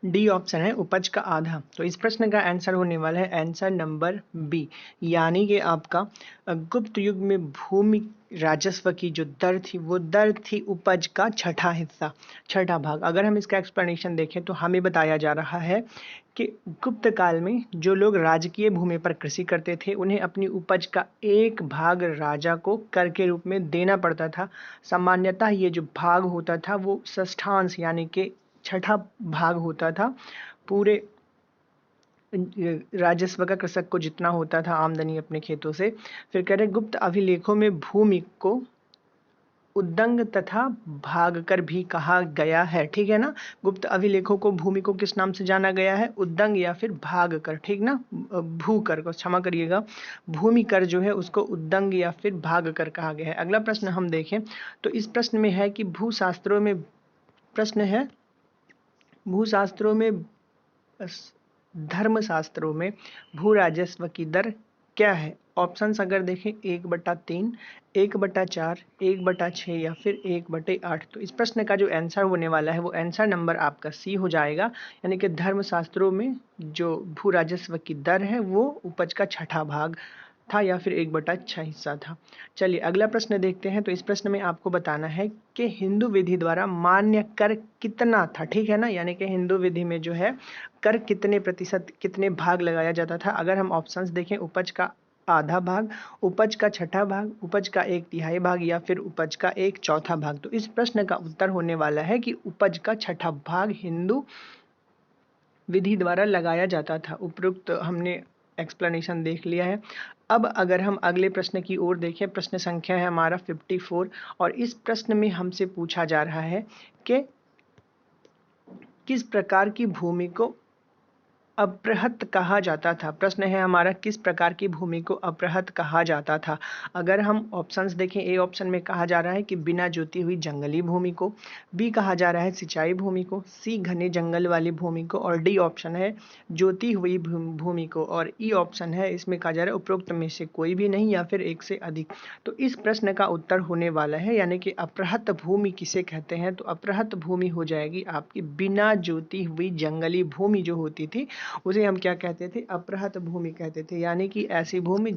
D option है उपज का आधा। तो इस प्रश्न का आंसर होने वाला है आंसर नंबर बी, यानी कि आपका गुप्त युग में भूमि राजस्व की जो दर थी वो दर थी उपज का छठा हिस्सा, छठा भाग। अगर हम इसका एक्सप्लेनेशन देखें तो हमें बताया जा रहा है कि गुप्त काल में जो लोग राजकीय भूमि पर कृषि करते थे उन्हें अपनी उपज का एक भाग राजा को कर के रूप में देना पड़ता था। सामान्यतः ये जो भाग होता था वो षष्ठांश यानी कि छठा भाग होता था पूरे राजस्व का कृषक को जितना होता था आमदनी अपने खेतों से। फिर कह रहे गुप्त अभिलेखों में भूमि को उद्दंग तथा भागकर भी कहा गया है, ठीक है ना। गुप्त अभिलेखों को भूमि को किस नाम से जाना गया है, उद्दंग या फिर भागकर, ठीक ना। भूकर को क्षमा करिएगा, भूमि कर जो है उसको उद्दंग या फिर भागकर कहा गया है। अगला प्रश्न हम देखें तो इस प्रश्न में है कि भूशास्त्रों में प्रश्न है, भूशास्त्रों में धर्मशास्त्रों में भू राजस्व की दर क्या है। ऑप्शंस अगर देखें 1/3, 1/4, 1/6 या फिर 1/8। तो इस प्रश्न का जो आंसर होने वाला है वो आंसर नंबर आपका सी हो जाएगा, यानी कि धर्मशास्त्रों में जो भू राजस्व की दर है वो उपज का छठा भाग था या फिर 1/6 हिस्सा था। चलिए अगला प्रश्न देखते हैं। तो इस प्रश्न में आपको बताना है कि हिंदू विधि द्वारा मान्य कर कितना था, ठीक है ना। यानी कि हिंदू विधि में जो है कर कितने प्रतिशत, कितने भाग लगाया जाता था। अगर हम ऑप्शंस देखें उपज का आधा भाग, उपज का छठा भाग, उपज का 1/3 भाग या फिर उपज का 1/4 भाग। तो इस प्रश्न का उत्तर होने वाला है कि उपज का छठा भाग हिंदू विधि द्वारा लगाया जाता था। उपरोक्त हमने एक्सप्लेनेशन देख लिया है। अब अगर हम अगले प्रश्न की ओर देखें, प्रश्न संख्या है हमारा 54 और इस प्रश्न में हमसे पूछा जा रहा है कि किस प्रकार की भूमि को अपृहत कहा जाता था। प्रश्न है हमारा किस प्रकार की भूमि को अपृहत कहा जाता था। अगर हम ऑप्शंस देखें, ए ऑप्शन में कहा जा रहा है कि बिना जोती हुई जंगली भूमि को, बी कहा जा रहा है सिंचाई भूमि को, सी घने जंगल वाली भूमि को और डी ऑप्शन है जोती हुई भूमि को और ई ऑप्शन है इसमें कहा जा रहा है उपरोक्त में से कोई भी नहीं या फिर एक से अधिक। तो इस प्रश्न का उत्तर होने वाला है, यानी कि अपृहत भूमि किसे कहते हैं, तो अपृहत भूमि हो जाएगी आपकी बिना जोती हुई जंगली भूमि जो होती थी उसे हम क्या कहते थे, अपृहत भूमि कहते थे। यानी कि ऐसी भूमि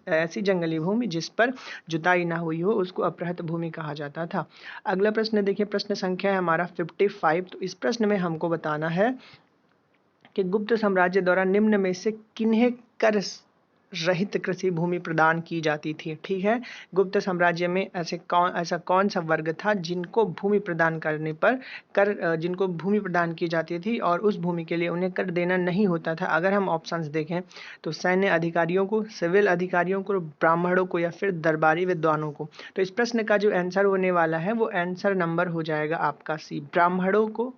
ऐसी जंगली भूमि जिस पर जुताई ना हुई हो उसको अपृहत भूमि कहा जाता था। अगला प्रश्न देखिए, प्रश्न संख्या है हमारा 55। तो इस प्रश्न में हमको बताना है कि गुप्त साम्राज्य द्वारा निम्न में से किन्हें कर रहित कृषि भूमि प्रदान की जाती थी, ठीक है। गुप्त साम्राज्य में ऐसा कौन सा वर्ग था जिनको भूमि प्रदान करने पर जिनको भूमि प्रदान की जाती थी और उस भूमि के लिए उन्हें कर देना नहीं होता था। अगर हम ऑप्शंस देखें तो सैन्य अधिकारियों को, सिविल अधिकारियों को, ब्राह्मणों को या फिर दरबारी विद्वानों को। तो इस प्रश्न का जो आंसर होने वाला है वो आंसर नंबर हो जाएगा आपका सी, ब्राह्मणों को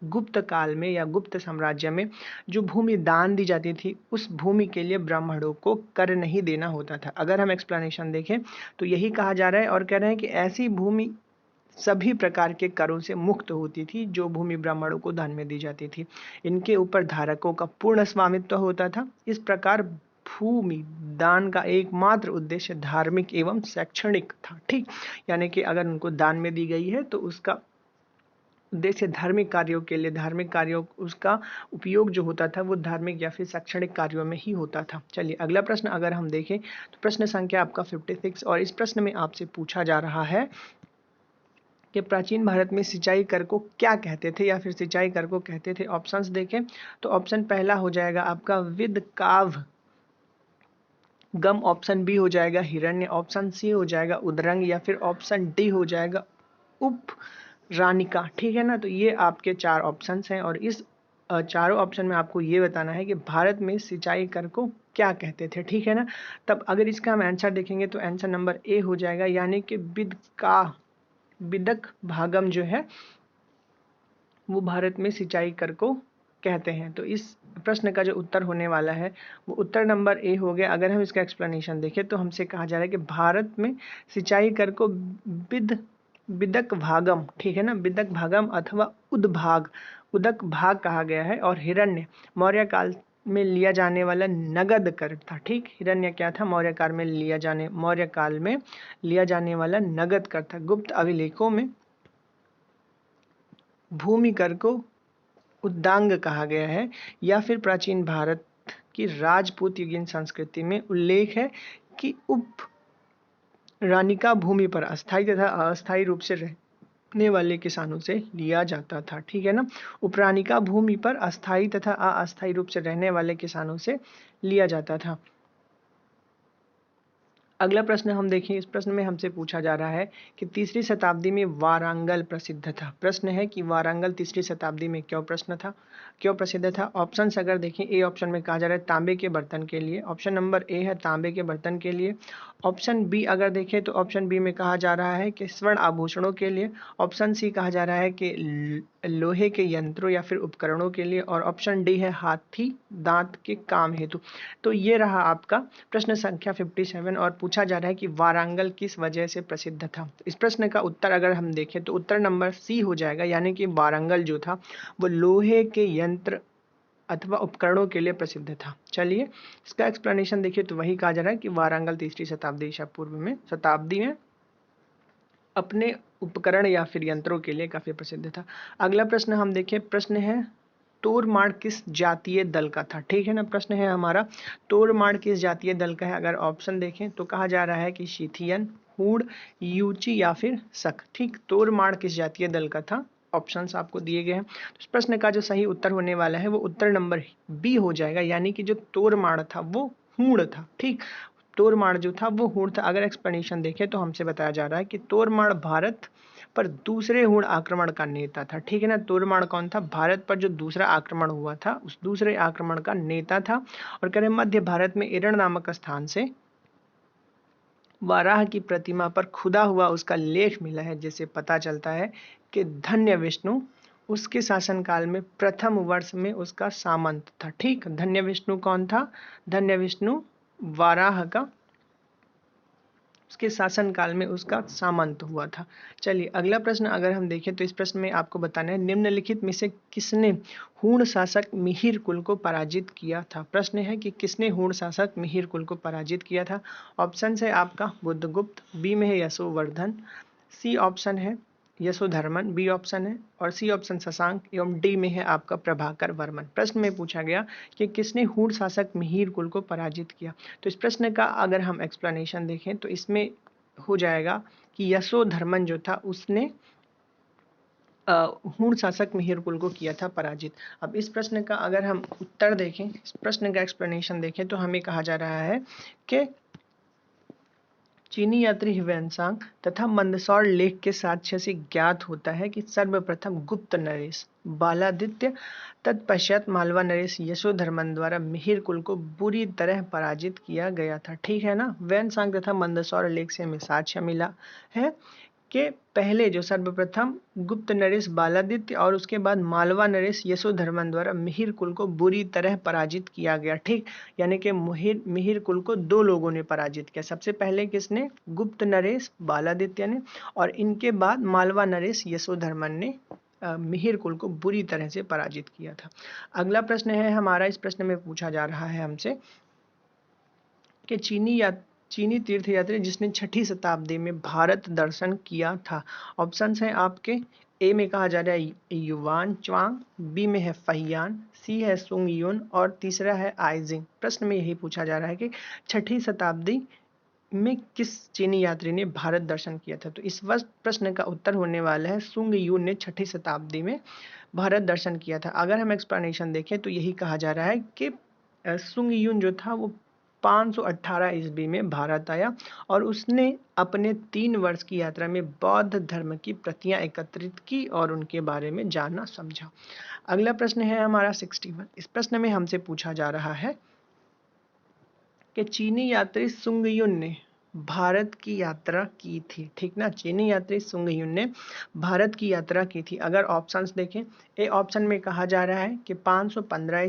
गुप्त काल में या गुप्त साम्राज्य में जो भूमि दान दी जाती थी उस भूमि के लिए ब्राह्मणों को कर नहीं देना होता था। अगर हम एक्सप्लेनेशन देखें तो यही कहा जा रहा है और कह रहे हैं कि ऐसी भूमि सभी प्रकार के करों से मुक्त होती थी जो भूमि ब्राह्मणों को दान में दी जाती थी। इनके ऊपर धारकों का पूर्ण स्वामित्व होता था। इस प्रकार भूमि दान का एकमात्र उद्देश्य धार्मिक एवं शैक्षणिक था, ठीक। यानी कि अगर उनको दान में दी गई है तो उसका उद्देश्य धार्मिक कार्यों के लिए, धार्मिक कार्यों उसका उपयोग जो होता था वो धार्मिक या फिर शैक्षणिक कार्यों में ही होता था। चलिए अगला प्रश्न अगर हम देखें तो प्रश्न संख्या आपका 56 और इस प्रश्न में आपसे पूछा जा रहा है कि प्राचीन भारत में सिंचाई कर को क्या कहते थे या फिर सिंचाई कर को कहते थे। ऑप्शंस देखें तो ऑप्शन पहला हो जाएगा आपका विदकाव गम, ऑप्शन बी हो जाएगा हिरण्य, ऑप्शन सी हो जाएगा उदरंग या फिर ऑप्शन डी हो जाएगा उप रानिका, ठीक है ना। तो ये आपके चार ऑप्शंस हैं और इस चारों ऑप्शन में आपको ये बताना है कि भारत में सिंचाई कर को क्या कहते थे, ठीक है ना। तब अगर इसका हम आंसर देखेंगे तो आंसर नंबर ए हो जाएगा, यानी कि बिदक भागम जो है वो भारत में सिंचाई कर को कहते हैं। तो इस प्रश्न का जो उत्तर होने वाला है वो उत्तर नंबर ए हो गया। अगर हम इसका एक्सप्लेनेशन देखें तो हमसे कहा जा रहा है कि भारत में सिंचाई कर को बिदक भागम, ठीक है ना, बिदक भागम अथवा उदक भाग कहा गया है। और हिरण्य मौर्य काल में लिया जाने वाला नगद कर था, ठीक। हिरण्य क्या था, मौर्य काल में लिया जाने वाला नगद कर था। गुप्त अभिलेखों में भूमि कर को उद्दांग कहा गया है, या फिर प्राचीन भारत की राजपूत युगीन संस्कृति में उल्लेख है कि उप रानिका भूमि पर अस्थायी तथा अस्थायी रूप से रहने वाले किसानों से लिया जाता था। ठीक है ना, उपरानिका भूमि पर अस्थायी तथा अस्थायी रूप से रहने वाले किसानों से लिया जाता था। अगला प्रश्न हम देखें। इस प्रश्न में हमसे पूछा जा रहा है कि तीसरी शताब्दी में वारंगल प्रसिद्ध था। प्रश्न है कि वारंगल तीसरी शताब्दी में क्यों प्रसिद्ध था। ऑप्शंस अगर देखें, ए ऑप्शन में कहा जा रहा है तांबे के बर्तन के लिए, ऑप्शन नंबर ए है तांबे के बर्तन के लिए। ऑप्शन बी अगर देखें तो ऑप्शन बी में कहा जा रहा है कि स्वर्ण आभूषणों के लिए। ऑप्शन सी कहा जा रहा है कि लोहे के यंत्रों या फिर उपकरणों के लिए, और ऑप्शन डी है हाथी दांत के काम हेतु। तो ये रहा आपका प्रश्न संख्या 57, और पूछा जा रहा है कि वारंगल किस वजह से प्रसिद्ध था। इस प्रश्न का उत्तर अगर हम देखें तो उत्तर नंबर सी हो जाएगा, यानी कि वारंगल जो था वो लोहे के यंत्र अथवा उपकरणों के लिए प्रसिद्ध था। चलिए इसका एक्सप्लेनेशन देखिए, तो वही कहा जा रहा है कि वारंगल तीसरी शताब्दी ईसा पूर्व में अपने उपकरण या फिर यंत्रों के लिए काफी प्रसिद्ध था। अगला प्रश्न हम देखें। प्रश्न है तोरमाड़ किस जातीय दल का था। ठीक है ना, प्रश्न है हमारा तोरमाड़ किस जातीय दल का है। अगर ऑप्शन देखें तो कहा जा रहा है कि शीथियन, हूण, यूची या फिर शक। ठीक, तोरमाड़ किस जातीय दल का था, ऑप्शंस आपको दिए गए हैं। तो इस प्रश्न का जो सही उत्तर होने वाला है वो उत्तर नंबर बी हो जाएगा, यानी कि जो तोरमाड़ था वो हूण था। ठीक, तोरमाड़ जो था वो हूण था। अगर एक्सप्लेनेशन देखें तो हमसे बताया जा रहा है कि तोरमाड़ भारत पर दूसरे हूण आक्रमण का नेता था। ठीक है ना, तोरमाड़ कौन था, भारत पर जो दूसरा आक्रमण हुआ था उस दूसरे आक्रमण का नेता था। और कह रहे मध्य भारत में एरण नामक स्थान से वाराह की प्रतिमा पर खुदा हुआ उसका लेख मिला है, जिससे पता चलता है कि धन्य विष्णु उसके शासनकाल में प्रथम वर्ष में उसका सामंत था। ठीक, धन्य विष्णु कौन था, धन्य विष्णु वाराह का उसके शासनकाल में उसका सामंत हुआ था। चलिए अगला प्रश्न अगर हम देखें तो इस प्रश्न में आपको बताना है निम्नलिखित में से किसने हूण शासक मिहिर कुल को पराजित किया था। प्रश्न है कि किसने हूण शासक मिहिर कुल को पराजित किया था। ऑप्शन है आपका बुद्धगुप्त, बी में है यशोवर्धन, सी ऑप्शन है यशोधर्मन, बी ऑप्शन है, और सी ऑप्शन शशांक, एवं डी में है आपका प्रभाकर वर्मन। प्रश्न में पूछा गया कि किसने हूण शासक मिहिर कुल को पराजित किया। तो इस प्रश्न का अगर हम एक्सप्लेनेशन देखें तो इसमें हो जाएगा कि यशोधर्मन जो था उसने हूण शासक मिहिर कुल को किया था पराजित। अब इस प्रश्न का अगर हम उत्तर देखें, इस प्रश्न का एक्सप्लेनेशन देखें तो हमें कहा जा रहा है कि चीनी यात्री ह्वेनसांग तथा मंदसौर लेख के साक्ष्य से ज्ञात होता है कि सर्वप्रथम गुप्त नरेश बालादित्य तत्पश्चात मालवा नरेश यशोधर्मन द्वारा मिहिर कुल को बुरी तरह पराजित किया गया था। ठीक है ना, ह्वेनसांग तथा मंदसौर लेख से हमें साक्ष्य मिला है कि पहले जो सर्वप्रथम गुप्त नरेश बालादित्य और उसके बाद मालवा नरेश यशोधर्मन द्वारा मिहिर कुल को बुरी तरह पराजित किया गया। ठीक, यानी कि मिहिर कुल को दो लोगों ने पराजित किया। सबसे पहले किसने, गुप्त नरेश बालादित्य ने, और इनके बाद मालवा नरेश यशोधर्मन ने मिहिर कुल को बुरी तरह से पराजित किया था। अगला प्रश्न है हमारा। इस प्रश्न में पूछा जा रहा है हमसे कि चीनी तीर्थयात्री जिसने छठी शताब्दी में भारत दर्शन किया था। ऑप्शंस हैं आपके, ए में कहा जा रहा है युवान च्वांग, बी में है फहियान, सी है सुंग यून, और तीसरा है आइजिंग। प्रश्न में यही पूछा जा रहा है कि छठी शताब्दी में किस चीनी यात्री ने भारत दर्शन किया था। तो इस वक्त प्रश्न का उत्तर होने वाला है सुंग यून ने छठी शताब्दी में भारत दर्शन किया था। अगर हम एक्सप्लेनेशन देखें तो यही कहा जा रहा है कि सुंग यून जो था वो 518 ईस्वी में भारत आया और उसने अपने 3 वर्ष की यात्रा में बौद्ध धर्म की प्रतियां एकत्रित की और उनके बारे में जानना समझा। अगला प्रश्न है हमारा 61। इस प्रश्न में हमसे पूछा जा रहा है कि चीनी यात्री सुंग यून ने भारत की यात्रा की थी। ठीक ना, चीनी यात्री सुंग यून ने भारत की यात्रा की थी। अगर ऑप्शंस देखें, ए ऑप्शन में कहा जा रहा है कि 515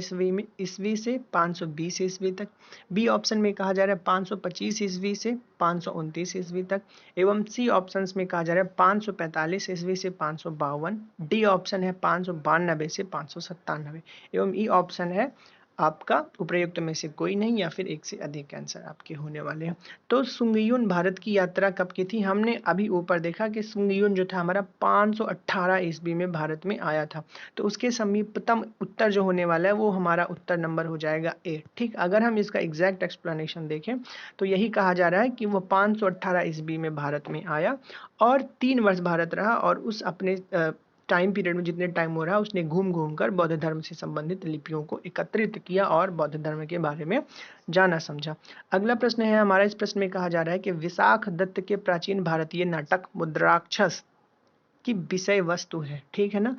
ईस्वी से 520 ईस्वी तक, बी ऑप्शन में कहा जा रहा है 525 ईस्वी से 529 ईस्वी तक, एवं सी ऑप्शंस में कहा जा रहा है 545 ईस्वी से 552, डी ऑप्शन है 592 से 597, एवं ई ऑप्शन है आपका उपयुक्त में से कोई नहीं या फिर एक से अधिक आंसर आपके होने वाले हैं। तो सुंगयुन भारत की यात्रा कब की थी? हमने अभी ऊपर देखा कि सुंगयुन जो था हमारा 518 ईस्वी में भारत में आया था। तो उसके समीपतम उत्तर जो होने वाला है वो हमारा उत्तर नंबर हो जाएगा ए। ठीक, अगर हम इसका एग्जैक्ट एक्सप्लेनेशन देखें तो यही कहा जा रहा है कि वो 518 ईस्वी में भारत में आया और 3 वर्ष भारत रहा और उस अपने टाइम पीरियड में जितने टाइम हो रहा उसने घूम घूम कर बौद्ध धर्म से संबंधित लिपियों को एकत्रित किया और बौद्ध धर्म के बारे में जाना समझा। अगला प्रश्न है हमारा, इस प्रश्न में कहा जा रहा है कि विशाख दत्त के प्राचीन भारतीय नाटक मुद्राक्षस की विषय वस्तु है। ठीक है ना,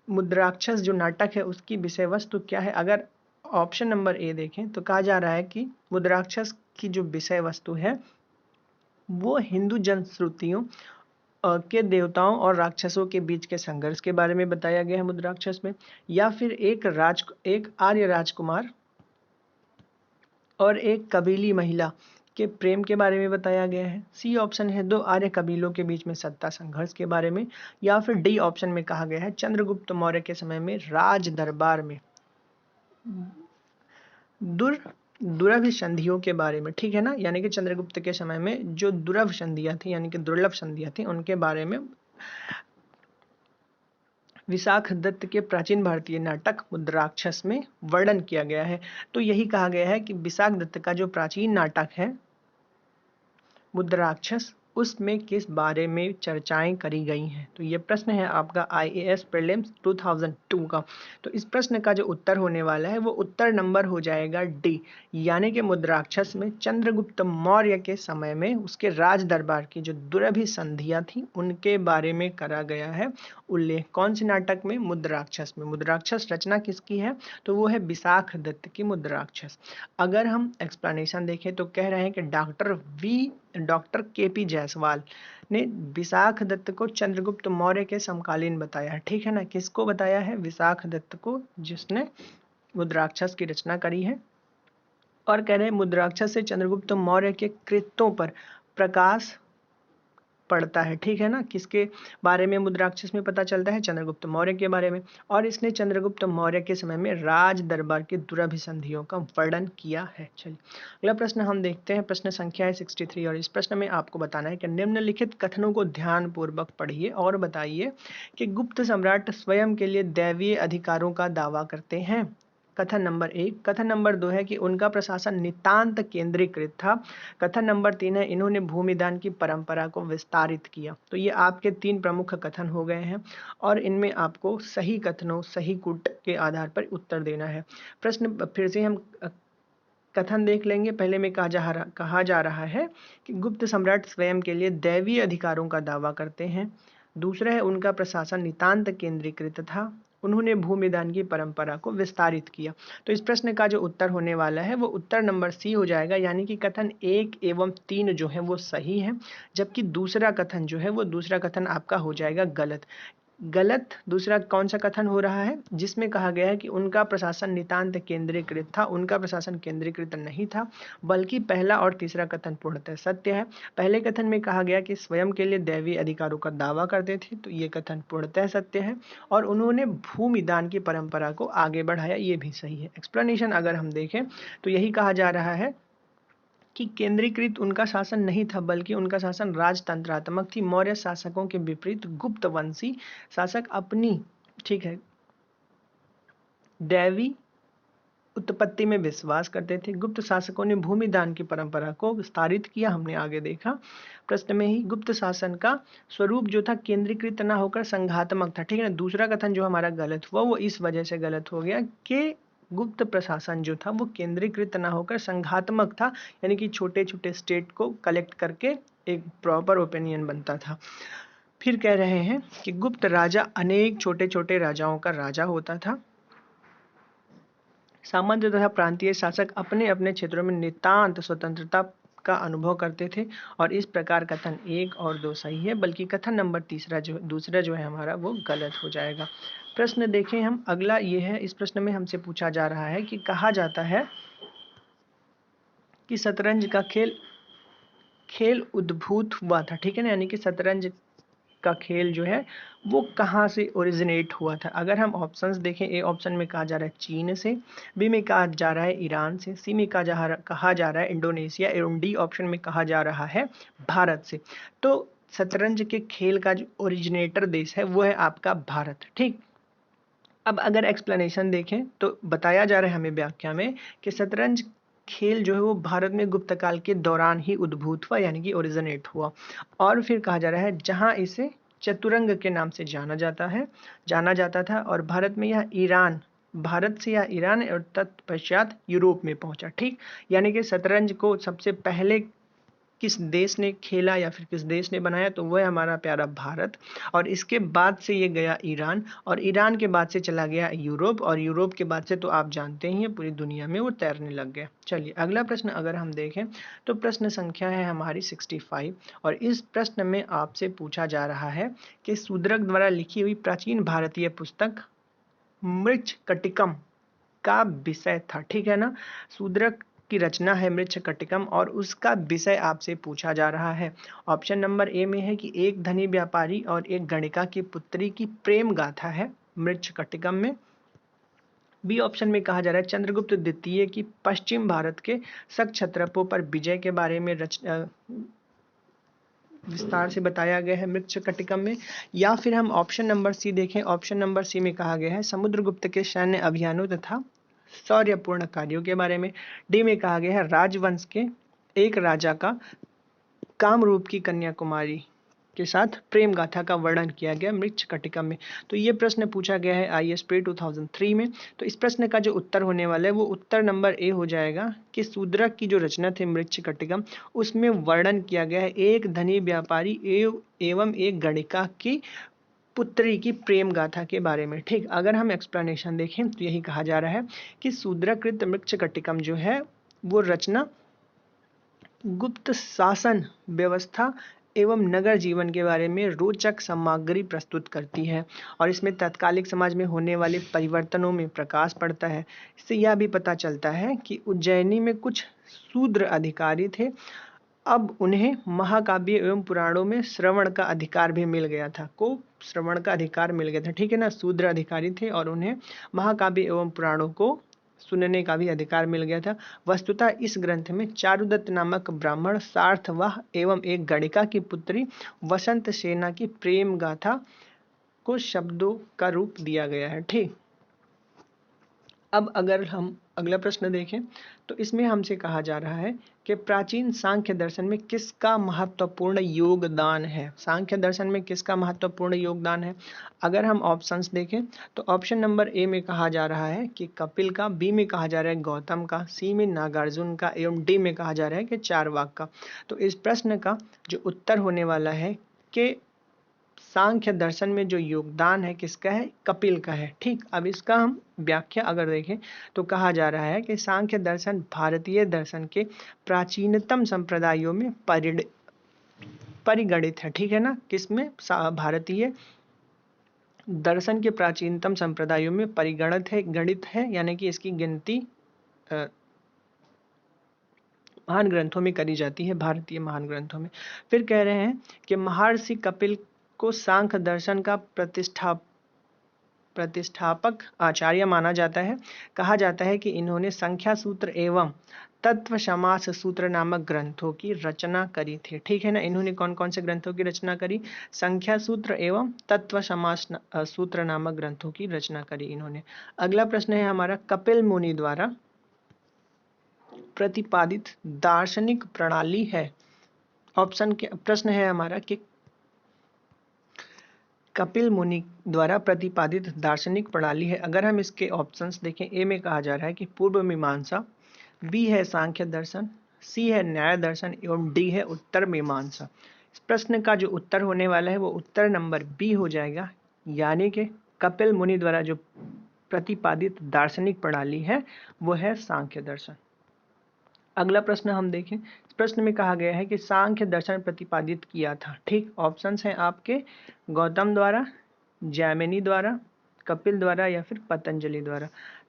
मुद्राक्षस जो नाटक है उसकी विषय वस्तु क्या है? अगर ऑप्शन नंबर ए देखें तो कहा जा रहा है कि मुद्राक्षस की जो विषय वस्तु है वो हिंदू जनश्रुतियों के देवताओं और राक्षसों के बीच के संघर्ष के बारे में बताया गया है मुद्राक्षस में, या फिर एक आर्य राजकुमार और एक कबीली महिला के प्रेम के बारे में बताया गया है। सी ऑप्शन है 2 आर्य कबीलों के बीच में सत्ता संघर्ष के बारे में, या फिर डी ऑप्शन में कहा गया है चंद्रगुप्त मौर्य के समय में राज दरबार में दुर्लभ संधियों के बारे में। ठीक है ना, यानी कि चंद्रगुप्त के समय में जो दुर्लभ संधियां थी यानी कि दुर्लभ संधियां थी उनके बारे में विशाख दत्त के प्राचीन भारतीय नाटक मुद्राक्षस में वर्णन किया गया है। तो यही कहा गया है कि विशाख दत्त का जो प्राचीन नाटक है मुद्राक्षस उसमें किस बारे में चर्चाएं करी गई हैं। तो ये प्रश्न है आपका IAS प्रीलिम्स 2002 का। तो इस प्रश्न का जो उत्तर होने वाला है वो उत्तर नंबर हो जाएगा डी, यानी कि मुद्राक्षस में चंद्रगुप्त मौर्य के समय में उसके राज दरबार की जो दुरभि संधियां थी उनके बारे में करा गया है उल्लेख। कौन से नाटक में? मुद्राक्षस में। मुद्राक्षस रचना किसकी है? तो वो है विशाख दत्त की मुद्राक्षस। अगर हम एक्सप्लेनेशन देखें तो कह रहे हैं कि डॉक्टर KP जायसवाल ने विशाख दत्त को चंद्रगुप्त मौर्य के समकालीन बताया। ठीक है ना, किसको बताया है? विशाख दत्त को, जिसने मुद्राक्षस की रचना करी है। और कह रहे हैं मुद्राक्षस से चंद्रगुप्त मौर्य के कृत्यों पर प्रकाश पड़ता है। ठीक है ना, किसके बारे में मुद्राक्षस में पता चलता है? चंद्रगुप्त मौर्य के बारे में। और इसने चंद्रगुप्त मौर्य के समय में राज दरबार के दुरभिसंधियों का वर्णन किया है। चलिए अगला प्रश्न हम देखते हैं, प्रश्न संख्या है 63 और इस प्रश्न में आपको बताना है कि निम्नलिखित कथनों को ध्यान पूर्वक पढ़िए और बताइए कि गुप्त सम्राट स्वयं के लिए दैवीय अधिकारों का दावा करते हैं। कथन नंबर 1। कथन नंबर 2 है कि उनका प्रशासन नितांत केंद्रीकृत था। कथन नंबर 3 है इन्होंने भूमिदान की परंपरा को विस्तारित किया। तो ये आपके 3 प्रमुख कथन हो गए हैं और इनमें आपको सही कथनों, सही कूट के आधार पर उत्तर देना है। प्रश्न फिर से हम कथन देख लेंगे। पहले में कहा जा रहा है कि गुप्त सम्राट स्वयं के लिए दैवीय अधिकारों का दावा करते हैं। दूसरा है उनका प्रशासन नितांत केंद्रीकृत था, उन्होंने भूमिदान की परंपरा को विस्तारित किया। तो इस प्रश्न का जो उत्तर होने वाला है वो उत्तर नंबर सी हो जाएगा, यानी कि कथन 1 एवं 3 जो है वो सही है, जबकि दूसरा कथन जो है वो दूसरा कथन आपका हो जाएगा गलत। दूसरा कौन सा कथन हो रहा है जिसमें कहा गया है कि उनका प्रशासन नितांत केंद्रीकृत था? उनका प्रशासन केंद्रीकृत नहीं था, बल्कि पहला और तीसरा कथन पूर्णतः सत्य है। पहले कथन में कहा गया कि स्वयं के लिए दैवीय अधिकारों का दावा करते थे, तो ये कथन पूर्णतः सत्य है। और उन्होंने भूमिदान की परंपरा को आगे बढ़ाया, ये भी सही है। एक्सप्लेनेशन अगर हम देखें तो यही कहा जा रहा है कि केंद्रीकृत उनका शासन नहीं था, बल्कि उनका शासन राजतंत्रात्मक थी। मौर्य शासकों के विपरीत गुप्त वंशी शासक अपनी, ठीक है, दैवी उत्पत्ति में विश्वास करते थे। गुप्त शासकों ने भूमिदान की परंपरा को विस्तारित किया, हमने आगे देखा प्रश्न में ही। गुप्त शासन का स्वरूप जो था केंद्रीकृत न होकर संघात्मक था। ठीक है ना, दूसरा कथन जो हमारा गलत हुआ वो इस वजह से गलत हो गया कि गुप्त प्रशासन जो था वो केंद्रीकृत न होकर संघात्मक था, यानी कि छोटे छोटे स्टेट को कलेक्ट करके एक प्रॉपर ओपिनियन बनता था। फिर कह रहे हैं कि गुप्त राजा अनेक छोटे छोटे राजाओं का राजा होता था। सामंत तथा प्रांतीय शासक अपने अपने क्षेत्रों में नितांत स्वतंत्रता का अनुभव करते थे। और इस प्रकार कथन 1 और 2 सही है, बल्कि कथन नंबर दूसरा जो है हमारा वो गलत हो जाएगा। प्रश्न देखें हम, अगला ये है, इस प्रश्न में हमसे पूछा जा रहा है कि कहा जाता है कि शतरंज का खेल उद्भूत हुआ था। ठीक है ना, यानी कि शतरंज का खेल जो है वो कहाँ से ओरिजिनेट हुआ था। अगर हम ऑप्शंस देखें, ए ऑप्शन में कहा जा रहा है चीन से, बी में कहा जा रहा है ईरान से, सी में कहा जा रहा है इंडोनेशिया एवं डी ऑप्शन में कहा जा रहा है भारत से। तो शतरंज के खेल का जो ओरिजिनेटर देश है वो है आपका भारत। ठीक, अब अगर एक्सप्लेनेशन देखें तो बताया जा रहा है हमें व्याख्या में कि शतरंज खेल जो है वो भारत में गुप्त काल के दौरान ही उद्भूत हुआ, यानी कि ओरिजिनेट हुआ। और फिर कहा जा रहा है जहां इसे चतुरंग के नाम से जाना जाता था, और भारत में यह ईरान, भारत से यह ईरान और तत्पश्चात यूरोप में पहुंचा। ठीक, यानी कि शतरंज को सबसे पहले किस देश ने खेला या फिर किस देश ने बनाया, तो वह हमारा प्यारा भारत। और इसके बाद से ये गया ईरान, और ईरान के बाद से चला गया यूरोप, और यूरोप के बाद से तो आप जानते ही हैं पूरी दुनिया में वो तैरने लग गया। चलिए अगला प्रश्न अगर हम देखें तो प्रश्न संख्या है हमारी 65, और इस प्रश्न में आपसे पूछा जा रहा है कि शूद्रक द्वारा लिखी हुई प्राचीन भारतीय पुस्तक मृच्छकटिकम का विषय था। ठीक है ना, शूद्रक की रचना है मृच्छकटिकम, और उसका विषय आपसे पूछा जा रहा है। ऑप्शन नंबर ए में है कि एक धनी व्यापारी और एक गणिका की पुत्री की प्रेम गाथा है मृच्छकटिकम में। बी ऑप्शन में कहा जा रहा है चंद्रगुप्त द्वितीय की पश्चिम भारत के शक क्षत्रपों पर विजय के बारे में विस्तार से बताया गया है मृच्छकटिकम में। या फिर हम ऑप्शन नंबर सी देखें, ऑप्शन नंबर सी में कहा गया है समुद्रगुप्त के सैन्य अभियानों तथा शौर्यपूर्ण कार्यों के बारे में। डी में कहा गया है राजवंश के एक राजा का कामरूप की कन्याकुमारी के साथ प्रेम गाथा का वर्णन किया गया मृच्छकटिकम में। तो ये प्रश्न पूछा गया है ISP 2003 में। तो इस प्रश्न का जो उत्तर होने वाला है वो उत्तर नंबर ए हो जाएगा कि शूद्रक की जो रचना थी मृच्छकटिकम, उसमें वर्णन किया गया है एक धनी व्यापारी एवं एक गणिका की पुत्री की प्रेम गाथा के बारे में। ठीक, अगर हम एक्सप्लेनेशन देखें तो यही कहा जा रहा है कि शूद्रकृत मृच्छकटिकम जो है वो रचना गुप्त शासन व्यवस्था एवं नगर जीवन के बारे में रोचक सामग्री प्रस्तुत करती है, और इसमें तत्कालिक समाज में होने वाले परिवर्तनों में प्रकाश पड़ता है। इससे यह भी पता चलता है कि उज्जैनी में कुछ शूद्र अधिकारी थे, अब उन्हें महाकाव्य एवं पुराणों में श्रवण का अधिकार भी मिल गया था, श्रवण का अधिकार मिल गया था। ठीक है ना, शूद्र अधिकारी थे और उन्हें महाकाव्य एवं पुराणों को सुनने का भी अधिकार मिल गया था। वस्तुतः इस ग्रंथ में चारुदत्त नामक ब्राह्मण सार्थवाह एवं एक गणिका की पुत्री वसंत सेना की प्रेम गाथा को शब्दों का रूप दिया गया है। ठीक, अब अगर हम अगला प्रश्न देखें तो इसमें हमसे कहा जा रहा है कि प्राचीन सांख्य दर्शन में किसका महत्वपूर्ण योगदान है। सांख्य दर्शन में किसका महत्वपूर्ण योगदान है? अगर हम ऑप्शंस देखें तो ऑप्शन नंबर ए में कहा जा रहा है कि कपिल का, बी में कहा जा रहा है गौतम का, सी में नागार्जुन का एवं डी में कहा जा रहा है कि चारवाक का। तो इस प्रश्न का जो उत्तर होने वाला है कि सांख्य दर्शन में जो योगदान है किसका है? कपिल का है। ठीक, अब इसका हम व्याख्या अगर देखें तो कहा जा रहा है कि सांख्य दर्शन भारतीय दर्शन के प्राचीनतम संप्रदायों में परिगणित है। ठीक है ना, किसमें? भारतीय दर्शन के प्राचीनतम संप्रदायों में परिगणित है, गणित है, यानी कि इसकी गिनती महान ग्रंथों में करी जाती है, भारतीय महान ग्रंथों में। फिर कह रहे हैं कि महर्षि कपिल को सांख्य दर्शन का प्रतिष्ठापक आचार्य माना जाता है। कहा जाता है कि इन्होंने संख्या सूत्र एवं तत्व समास सूत्र नामक ग्रंथों की रचना करी थी। ठीक है ना, इन्होंने कौन कौन से ग्रंथों की रचना करी? संख्या सूत्र एवं तत्व समास सूत्र नामक ग्रंथों की रचना करी इन्होंने। अगला प्रश्न है हमारा कपिल मुनि द्वारा प्रतिपादित दार्शनिक प्रणाली है। ऑप्शन के प्रश्न है हमारा कि कपिल मुनि द्वारा प्रतिपादित दार्शनिक प्रणाली है। अगर हम इसके ऑप्शंस देखें, ए में कहा जा रहा है कि पूर्व मीमांसा, बी है सांख्य दर्शन, सी है न्याय दर्शन एवं डी है उत्तर मीमांसा। इस प्रश्न का जो उत्तर होने वाला है वो उत्तर नंबर बी हो जाएगा, यानी कि कपिल मुनि द्वारा जो प्रतिपादित दार्शनिक प्रणाली है वो है सांख्य दर्शन। अगला प्रश्न हम देखें, इस प्रश्न में कहा गया है कि सांख्य दर्शन प्रतिपादित किया था। ठीक, ऑप्शंस हैं आपके गौतम द्वारा, जैमिनी द्वारा, कपिल द्वारा या फिर पतंजलि द्वारा।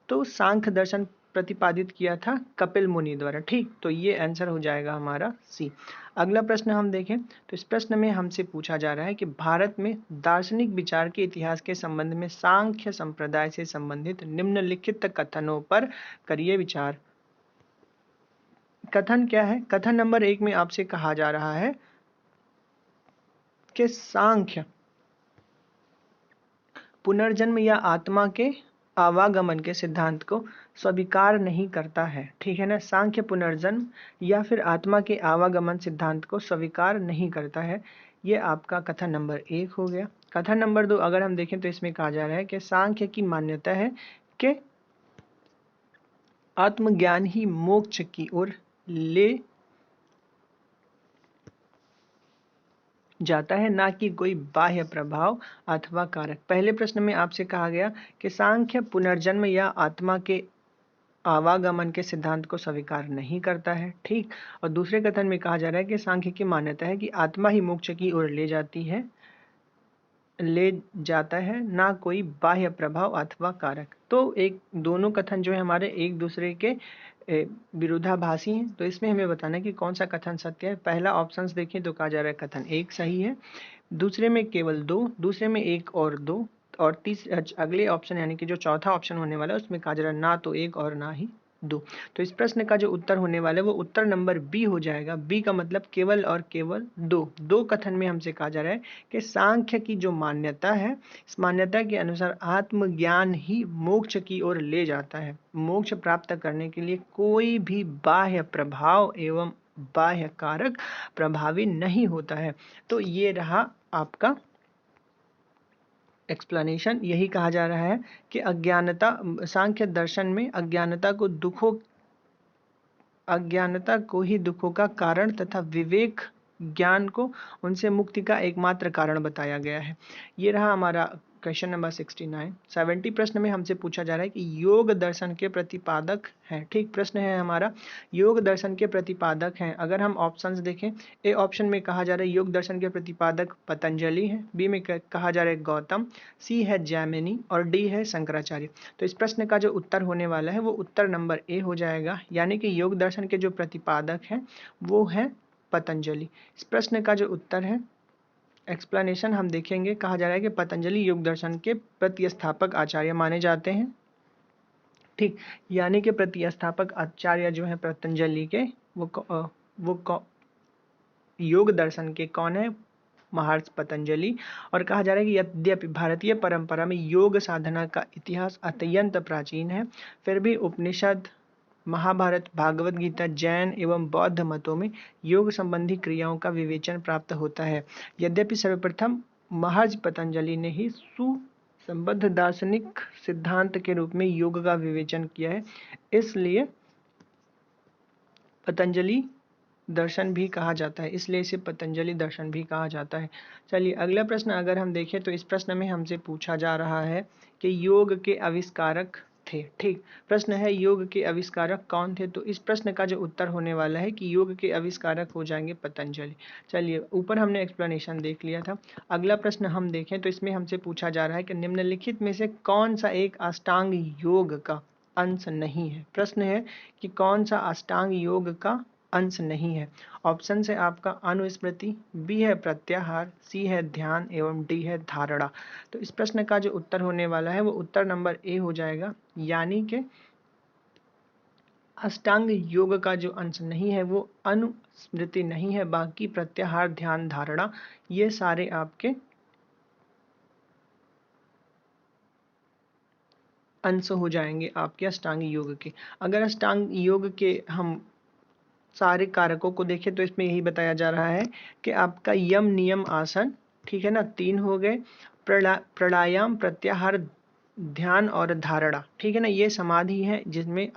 तो सांख्य दर्शन प्रतिपादित किया था? कपिल मुनि द्वारा। ठीक, तो ये आंसर हो जाएगा हमारा सी। अगला प्रश्न हम देखें तो इस प्रश्न में हमसे पूछा जा रहा है कि भारत में दार्शनिक विचार के इतिहास के संबंध में सांख्य संप्रदाय से संबंधित निम्नलिखित कथनों पर करिए विचार। कथन क्या है? कथन नंबर 1 में आपसे कहा जा रहा है कि सांख्य पुनर्जन्म या आत्मा के आवागमन के सिद्धांत को स्वीकार नहीं करता है। ठीक है ना, सांख्य पुनर्जन्म या फिर आत्मा के आवागमन सिद्धांत को स्वीकार नहीं करता है। ये आपका कथन नंबर 1 हो गया। कथन नंबर 2 अगर हम देखें तो इसमें कहा जा रहा है कि सांख्य की मान्यता है कि आत्मज्ञान ही मोक्ष की ओर ले जाता है, ना कि कोई बाह्य प्रभाव अथवा कारक। पहले प्रश्न में आपसे कहा गया कि सांख्य पुनर्जन्म या आत्मा के आवागमन के सिद्धांत को स्वीकार नहीं करता है। ठीक, और दूसरे कथन में कहा जा रहा है कि सांख्य की मान्यता है कि आत्मा ही मोक्ष की ओर ले जाता है, ना कोई बाह्य प्रभाव अथवा कारक। तो एक दोनों कथन जो है हमारे एक दूसरे के विरोधाभासी हैं। तो इसमें हमें बताना है कि कौन सा कथन सत्य है। पहला ऑप्शंस देखें तो कहा जा रहा है कथन 1 सही है, दूसरे में केवल 2, दूसरे में 1 और 2, और अगले ऑप्शन यानी कि जो चौथा ऑप्शन होने वाला है उसमें कहा जा रहा है ना तो 1 और ना ही 2। तो इस प्रश्न का जो उत्तर होने वाला है वो उत्तर नंबर बी हो जाएगा। बी का मतलब केवल और केवल 2 कथन में हमसे कहा जा रहा है कि सांख्य की जो मान्यता है, इस मान्यता के अनुसार आत्मज्ञान ही मोक्ष की ओर ले जाता है। मोक्ष प्राप्त करने के लिए कोई भी बाह्य प्रभाव एवं बाह्य कारक प्रभावी नहीं होता है। तो ये रहा आपका एक्सप्लेनेशन। यही कहा जा रहा है कि अज्ञानता, सांख्य दर्शन में अज्ञानता को ही दुखों का कारण तथा विवेक ज्ञान को उनसे मुक्ति का एकमात्र कारण बताया गया है। ये रहा हमारा क्वेश्चन नंबर 69। 70 प्रश्न में हमसे पूछा जा रहा है कि योग दर्शन के प्रतिपादक हैं। ठीक, प्रश्न है हमारा योग दर्शन के प्रतिपादक हैं। अगर हम ऑप्शंस देखें, ए ऑप्शन में कहा जा रहा है योग दर्शन के प्रतिपादक पतंजलि है, बी में कहा जा रहा है गौतम, सी है जैमिनी और डी है शंकराचार्य। तो इस प्रश्न का जो उत्तर होने वाला है वो उत्तर नंबर ए हो जाएगा, यानी कि योग दर्शन के जो प्रतिपादक हैं वो है पतंजलि। इस प्रश्न का जो उत्तर है, एक्सप्लेनेशन हम देखेंगे। कहा जा रहा है कि पतंजलि योग दर्शन के प्रतिस्थापक आचार्य माने जाते हैं। ठीक, यानी कि प्रतिस्थापक आचार्य जो है पतंजलि के वो योग दर्शन के कौन है? महर्षि पतंजलि। और कहा जा रहा है कि यद्यपि भारतीय परंपरा में योग साधना का इतिहास अत्यंत प्राचीन है, फिर भी उपनिषद, महाभारत, भागवत गीता, जैन एवं बौद्ध मतों में योग संबंधी क्रियाओं का विवेचन प्राप्त होता है। यद्यपि सर्वप्रथम महर्षि पतंजलि ने ही सुसंबद्ध दार्शनिक सिद्धांत के रूप में योग का विवेचन किया है, इसलिए पतंजलि दर्शन भी कहा जाता है, इसलिए इसे पतंजलि दर्शन भी कहा जाता है। चलिए अगला प्रश्न अगर हम देखें तो इस प्रश्न में हमसे पूछा जा रहा है कि योग के आविष्कारक थे। ठीक, प्रश्न है योग के आविष्कारक कौन थे? तो इस प्रश्न का जो उत्तर होने वाला है कि योग के आविष्कारक हो जाएंगे पतंजलि। चलिए ऊपर हमने एक्सप्लेनेशन देख लिया था। अगला प्रश्न हम देखें तो इसमें हमसे पूछा जा रहा है कि निम्नलिखित में से कौन सा एक अष्टांग योग का अंश नहीं है। प्रश्न है कि कौन सा अष्टांग योग का अंश नहीं है। ऑप्शन है आपका अनुस्मृति, बी है प्रत्याहार, सी है ध्यान एवं डी है धारणा। तो इस प्रश्न का जो उत्तर होने वाला है वो उत्तर नंबर ए हो जाएगा, यानी कि अष्टांग योग का जो अंश नहीं है वो अनुस्मृति नहीं है, बाकी प्रत्याहार, ध्यान, धारणा ये सारे आपके अंश हो जाएंगे आपके अष्टांग योग के। अगर अष्टांग योग के हम सारे कारकों को देखें तो इसमें यही बताया जा रहा है कि आपका यम नियम आसन, ठीक है ना, 3 हो गए, प्राणायाम, प्रत्याहार, ध्यान और धारणा, ठीक है ना, ये समाधि है जिसमें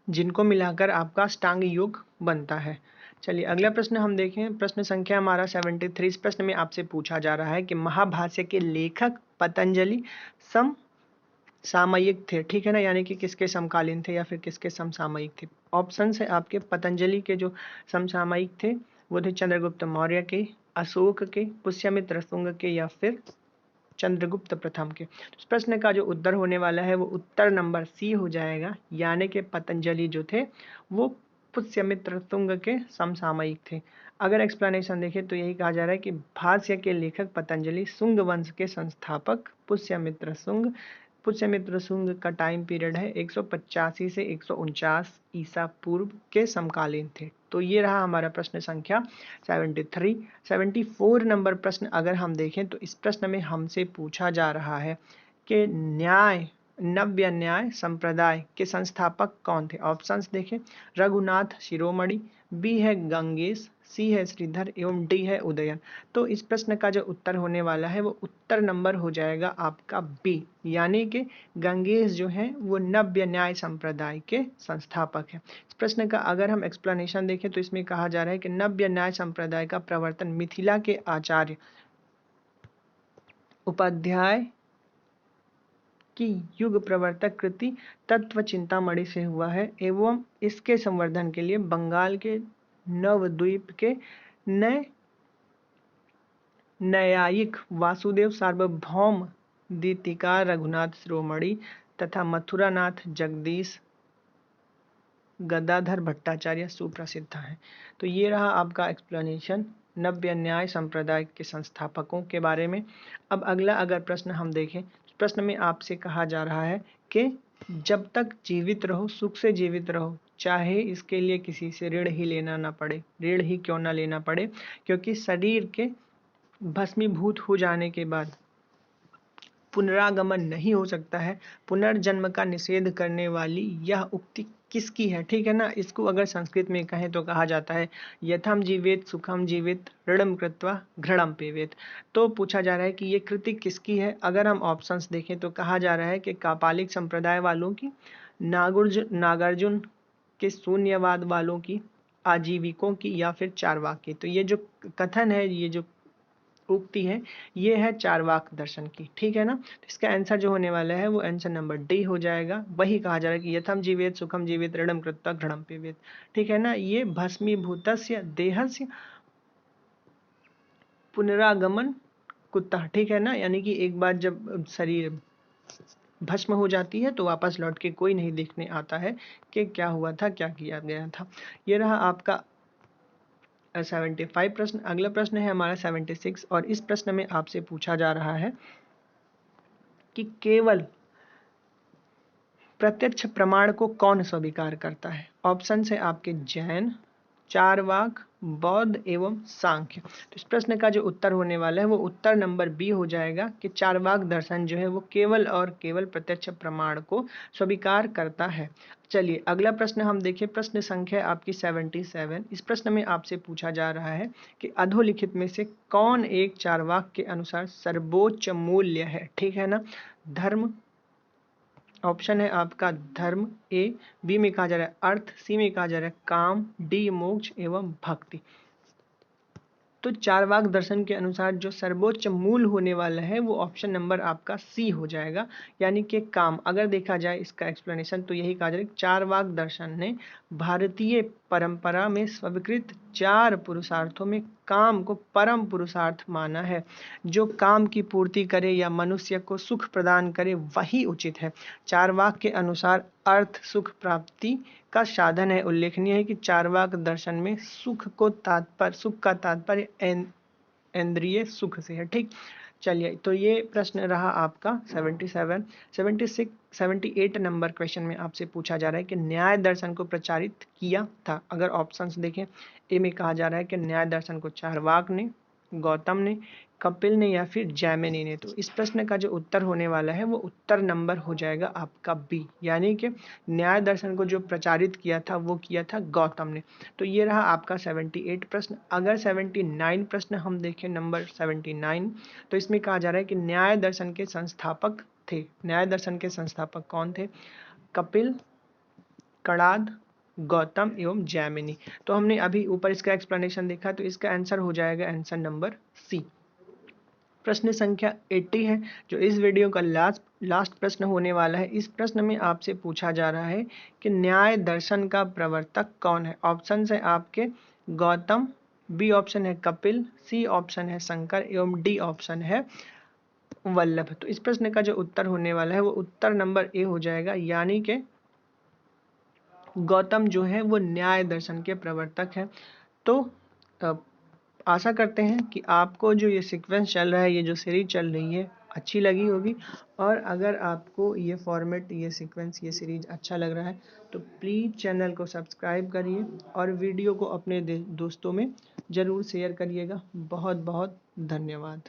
जिनको मिलाकर आपका अष्टांग योग बनता है। चलिए अगला प्रश्न हम देखें, प्रश्न संख्या हमारा 73। इस प्रश्न में आपसे पूछा जा रहा है कि महाभाष्य के लेखक पतंजलि सामयिक थे, ठीक है ना, यानी कि किसके समकालीन थे या फिर किसके समसामयिक थे। ऑप्शन है आपके पतंजलि के जो समसामयिक थे वो थे चंद्रगुप्त मौर्य के, अशोक के, पुष्यमित्र शुंग के या फिर चंद्रगुप्त प्रथम के। तो इस प्रश्न का जो उत्तर होने वाला है वो उत्तर नंबर सी हो जाएगा, यानी कि पतंजलि जो थे वो पुष्यमित्र शुंग के समसामयिक थे। अगर एक्सप्लेनेशन देखें तो यही कहा जा रहा है कि भाष्य के लेखक पतंजलि, शुंग वंश के संस्थापक पुष्यमित्र शुंग का टाइम पीरियड है 185 से 149 ईसा पूर्व के समकालीन थे। तो ये रहा हमारा प्रश्न संख्या 73। 74 नंबर प्रश्न अगर हम देखें तो इस प्रश्न में हमसे पूछा जा रहा है कि नव्य न्याय संप्रदाय के संस्थापक कौन थे। ऑप्शंस देखें, रघुनाथ शिरोमणि, बी है गंगेश, सी है श्रीधर एवं डी है उदयन। तो इस प्रश्न का जो उत्तर होने वाला है वो उत्तर नंबर हो जाएगा आपका बी, यानी कि गंगेश जो है वो नव्य न्याय संप्रदाय के संस्थापक है। इस प्रश्न का अगर हम एक्सप्लेनेशन देखें तो इसमें कहा जा रहा है कि नव्य न्याय संप्रदाय का प्रवर्तन मिथिला के आचार्य उपाध्याय की युग प्रवर्तक कृति तत्व चिंतामणि से हुआ है एवं इसके संवर्धन के लिए बंगाल के नवद्वीप के न्यायिक वासुदेव सार्वभौम दीतिकार रघुनाथ शिरोमणि तथा मथुरानाथ जगदीश गदाधर भट्टाचार्य सुप्रसिद्ध हैं। तो ये रहा आपका एक्सप्लेनेशन नव्य न्याय संप्रदाय के संस्थापकों के बारे में। अब अगला अगर प्रश्न हम देखें, प्रश्न में आपसे कहा जा रहा है कि जब तक जीवित रहो सुख से जीवित रहो, चाहे इसके लिए किसी से ऋण ही लेना ना पड़े, ऋण ही क्यों ना लेना पड़े, क्योंकि शरीर के भस्मीभूत हो जाने के बाद पुनरागमन नहीं हो सकता है। पुनर्जन्म का निषेध करने वाली यह उक्ति किसकी है, ठीक है ना। इसको अगर संस्कृत में कहें तो कहा जाता है यथम जीवेत सुखम जीवेत ऋणम कृत्वा घृणम पेवेत। तो पूछा जा रहा है कि ये कृति किसकी है। अगर हम ऑप्शंस देखें तो कहा जा रहा है कि कापालिक संप्रदाय वालों की, नागार्जुन के शून्यवाद वालों की, आजीविकों की या फिर चारवाक की। तो ये जो कथन है, ये जो उक्ति है, ये है चारवाक दर्शन की, ठीक है ना। तो इसका आंसर जो होने वाला है वो आंसर नंबर डी हो जाएगा। वही कहा जा रहा है कि यथम जीवेत सुखम जीवेत ऋणम कृत्वा घृणम पेवेत, ठीक है ना। ये भस्मीभूतस्य देहस्य पुनरागमन कुत्ता, ठीक है ना, यानी कि एक बार जब शरीर भस्म हो जाती है तो वापस लौट के कोई नहीं देखने आता है कि क्या हुआ था, क्या किया गया था। ये रहा आपका 75 प्रश्न। अगला प्रश्न है हमारा 76 और इस प्रश्न में आपसे पूछा जा रहा है कि केवल प्रत्यक्ष प्रमाण को कौन स्वीकार करता है। ऑप्शन है आपके जैन, चारवाक, बौद्ध एवं सांख्य। तो इस प्रश्न का जो उत्तर होने वाला है वो उत्तर नंबर बी हो जाएगा कि चारवाक दर्शन जो है वो केवल और केवल प्रत्यक्ष प्रमाण को स्वीकार करता है। चलिए अगला प्रश्न हम देखें, प्रश्न संख्या आपकी 77। इस प्रश्न में आपसे पूछा जा रहा है कि अधोलिखित में से कौन एक चारवाक के अनुसार सर्वोच्च मूल्य है, ठीक है ना। धर्म, ऑप्शन है आपका धर्म ए, बी में कहा जा रहा है अर्थ, सी में कहा जा रहा है काम, डी मोक्ष एवं भक्ति। तो चारवाक दर्शन के अनुसार जो सर्वोच्च मूल होने वाला है वो ऑप्शन नंबर आपका सी हो जाएगा, यानी कि काम। अगर देखा जाए इसका एक्सप्लेनेशन तो यही कहा जा रहा है चारवाक दर्शन ने भारतीय परंपरा में स्वीकृत 4 पुरुषार्थों में काम को परम पुरुषार्थ माना है। जो काम की पूर्ति करे या मनुष्य को सुख प्रदान करे वही उचित है। चारवाक के अनुसार अर्थ सुख प्राप्ति का साधन है। उल्लेखनीय है कि चारवाक दर्शन में सुख का तात्पर्य इंद्रिय सुख से है, ठीक। चलिए तो ये प्रश्न रहा आपका 77। 76 78 नंबर क्वेश्चन में आपसे पूछा जा रहा है कि न्याय दर्शन को प्रचारित किया था। अगर ऑप्शंस देखें, ए में कहा जा रहा है कि न्याय दर्शन को चारवाक ने, गौतम ने, कपिल ने या फिर जैमिनी ने। तो इस प्रश्न का जो उत्तर होने वाला है वो उत्तर नंबर हो जाएगा आपका बी, यानी कि न्याय दर्शन को जो प्रचारित किया था वो किया था गौतम ने। तो ये रहा आपका 78 प्रश्न। अगर 79 प्रश्न हम देखें, नंबर 79, तो इसमें कहा जा रहा है कि न्याय दर्शन के संस्थापक थे। न्याय दर्शन के संस्थापक कौन थे? कपिल, कणाद, गौतम एवं जैमिनी। तो हमने अभी ऊपर इसका एक्सप्लेनेशन देखा, तो इसका आंसर हो जाएगा आंसर नंबर सी। प्रश्न संख्या 80 है जो इस वीडियो का लास्ट प्रश्न होने वाला है। इस प्रश्न में आपसे पूछा जा रहा है कि न्याय दर्शन का प्रवर्तक कौन है। ऑप्शन है आपके गौतम, बी ऑप्शन है कपिल, सी ऑप्शन है शंकर एवं डी ऑप्शन है वल्लभ। तो इस प्रश्न का जो उत्तर होने वाला है वो उत्तर नंबर ए हो जाएगा, यानी कि गौतम जो है वो न्याय दर्शन के प्रवर्तक हैं। तो आशा करते हैं कि आपको जो ये सीक्वेंस चल रहा है, ये जो सीरीज चल रही है, अच्छी लगी होगी। और अगर आपको ये फॉर्मेट, ये सीक्वेंस, ये सीरीज अच्छा लग रहा है तो प्लीज़ चैनल को सब्सक्राइब करिए और वीडियो को अपने दोस्तों में ज़रूर शेयर करिएगा। बहुत बहुत धन्यवाद।